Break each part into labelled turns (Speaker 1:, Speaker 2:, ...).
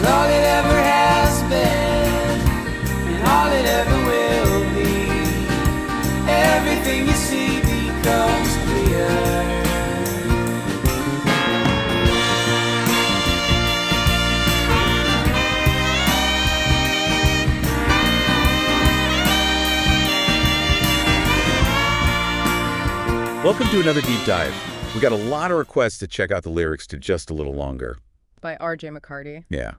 Speaker 1: till all it ever has been and all it ever will be. Everything you see becomes clear.
Speaker 2: Welcome to another deep dive. We got a lot of requests to check out the lyrics to Just a Little Longer.
Speaker 3: By R.J. McCarty.
Speaker 2: Yeah.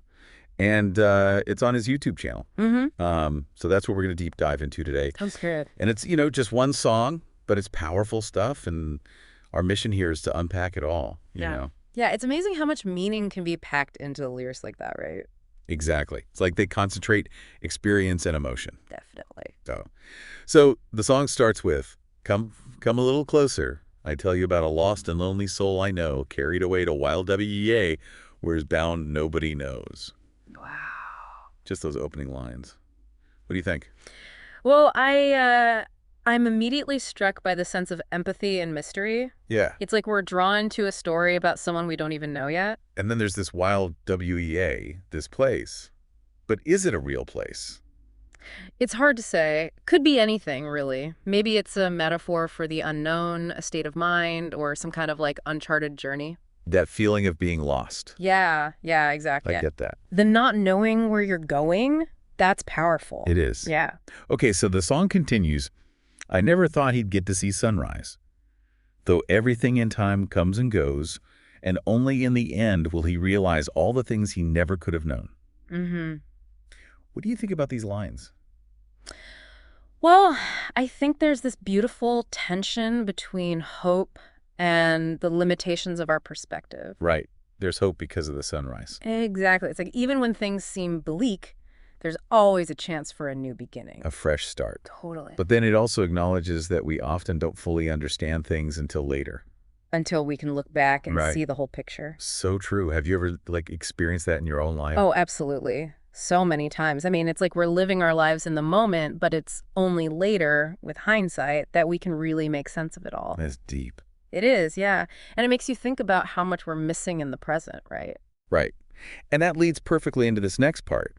Speaker 2: And it's on his YouTube channel. So that's what we're going to deep dive into today.
Speaker 3: Sounds good.
Speaker 2: And it's, just one song, but it's powerful stuff. And our mission here is to unpack it all, you know?
Speaker 3: Yeah, it's amazing how much meaning can be packed into the lyrics like that, right?
Speaker 2: Exactly. It's like they concentrate experience and emotion.
Speaker 3: Definitely.
Speaker 2: So the song starts with, Come a little closer. I tell you about a lost and lonely soul I know, carried away to wild WEA, where's bound nobody knows.
Speaker 3: Wow.
Speaker 2: Just those opening lines. What do you think?
Speaker 3: Well, I'm immediately struck by the sense of empathy and mystery.
Speaker 2: Yeah.
Speaker 3: It's like we're drawn to a story about someone we don't even know yet.
Speaker 2: And then there's this wild WEA, this place. But is it a real place?
Speaker 3: It's hard to say. Could be anything, really. Maybe it's a metaphor for the unknown, a state of mind, or some kind of like uncharted journey.
Speaker 2: That feeling of being lost.
Speaker 3: Yeah, exactly.
Speaker 2: I get that.
Speaker 3: The not knowing where you're going, that's powerful.
Speaker 2: It is.
Speaker 3: Yeah.
Speaker 2: Okay, so the song continues. I never thought he'd get to see sunrise. Though everything in time comes and goes, and only in the end will he realize all the things he never could have known.
Speaker 3: Mm-hmm.
Speaker 2: What do you think about these lines?
Speaker 3: Well, I think there's this beautiful tension between hope and the limitations of our perspective.
Speaker 2: Right. There's hope because of the sunrise.
Speaker 3: Exactly. It's like even when things seem bleak, there's always a chance for a new beginning.
Speaker 2: A fresh start.
Speaker 3: Totally.
Speaker 2: But then it also acknowledges that we often don't fully understand things until later.
Speaker 3: Until we can look back and
Speaker 2: Right.
Speaker 3: see the whole picture.
Speaker 2: So true. Have you ever experienced that in your own life?
Speaker 3: Oh, absolutely. So many times. I mean, it's like we're living our lives in the moment, but it's only later, with hindsight, that we can really make sense of it all.
Speaker 2: That's deep.
Speaker 3: It is, yeah. And it makes you think about how much we're missing in the present, right?
Speaker 2: Right. And that leads perfectly into this next part.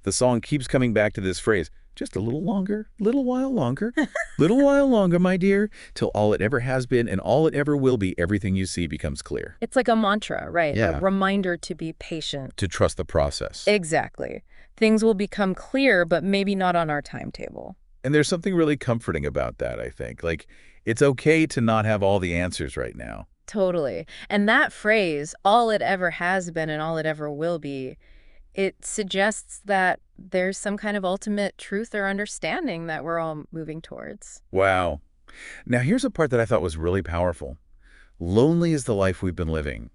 Speaker 2: The song keeps coming back to this phrase, just a little longer, little while longer, little while longer, my dear, till all it ever has been and all it ever will be, everything you see becomes clear.
Speaker 3: It's like a mantra, right?
Speaker 2: Yeah.
Speaker 3: A reminder to be patient.
Speaker 2: To trust the process.
Speaker 3: Exactly. Things will become clear, but maybe not on our timetable.
Speaker 2: And there's something really comforting about that, I think. It's okay to not have all the answers right now.
Speaker 3: Totally. And that phrase, all it ever has been and all it ever will be, it suggests that there's some kind of ultimate truth or understanding that we're all moving towards.
Speaker 2: Wow. Now, here's a part that I thought was really powerful. Lonely is the life we've been living.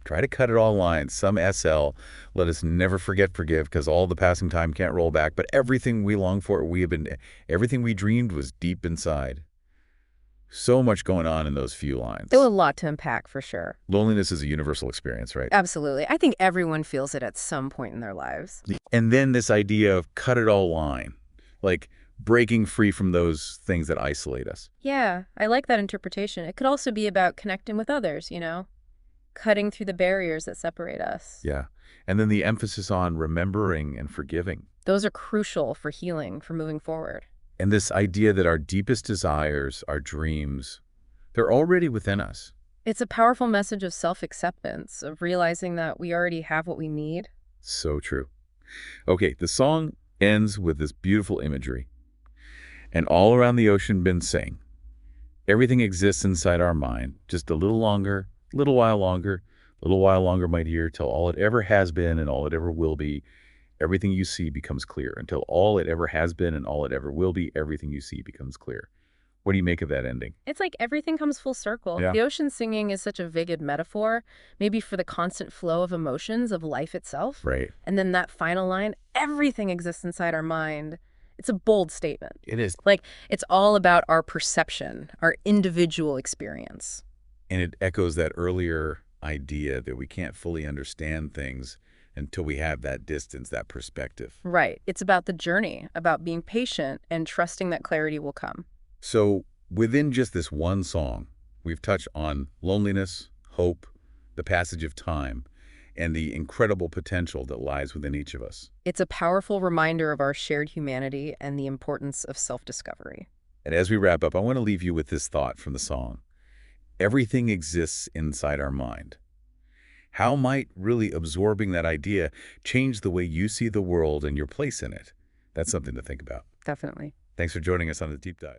Speaker 2: Try to cut it all lines. Some SL. Let us never forget, forgive, because all the passing time can't roll back. But everything we long for, everything we dreamed was deep inside. So much going on in those few lines.
Speaker 3: There was a lot to unpack, for sure.
Speaker 2: Loneliness is a universal experience, right?
Speaker 3: Absolutely. I think everyone feels it at some point in their lives.
Speaker 2: And then this idea of cut it all line, like breaking free from those things that isolate us.
Speaker 3: Yeah, I like that interpretation. It could also be about connecting with others, cutting through the barriers that separate us.
Speaker 2: Yeah. And then the emphasis on remembering and forgiving.
Speaker 3: Those are crucial for healing, for moving forward.
Speaker 2: And this idea that our deepest desires, our dreams, they're already within us.
Speaker 3: It's a powerful message of self-acceptance, of realizing that we already have what we need.
Speaker 2: So true. Okay, the song ends with this beautiful imagery. And all around the ocean been sing. Everything exists inside our mind, just a little longer, little while longer, my dear, till all it ever has been and all it ever will be, everything you see becomes clear. Until all it ever has been and all it ever will be, everything you see becomes clear. What do you make of that ending?
Speaker 3: It's like everything comes full circle.
Speaker 2: Yeah.
Speaker 3: The ocean singing is such a vivid metaphor, maybe for the constant flow of emotions of life itself.
Speaker 2: Right.
Speaker 3: And then that final line, everything exists inside our mind. It's a bold statement.
Speaker 2: It is.
Speaker 3: Like, it's all about our perception, our individual experience.
Speaker 2: And it echoes that earlier idea that we can't fully understand things until we have that distance, that perspective.
Speaker 3: Right. It's about the journey, about being patient and trusting that clarity will come.
Speaker 2: So within just this one song, we've touched on loneliness, hope, the passage of time, and the incredible potential that lies within each of us.
Speaker 3: It's a powerful reminder of our shared humanity and the importance of self-discovery.
Speaker 2: And as we wrap up, I want to leave you with this thought from the song. Everything exists inside our mind. How might really absorbing that idea change the way you see the world and your place in it? That's something to think about.
Speaker 3: Definitely.
Speaker 2: Thanks for joining us on the Deep Dive.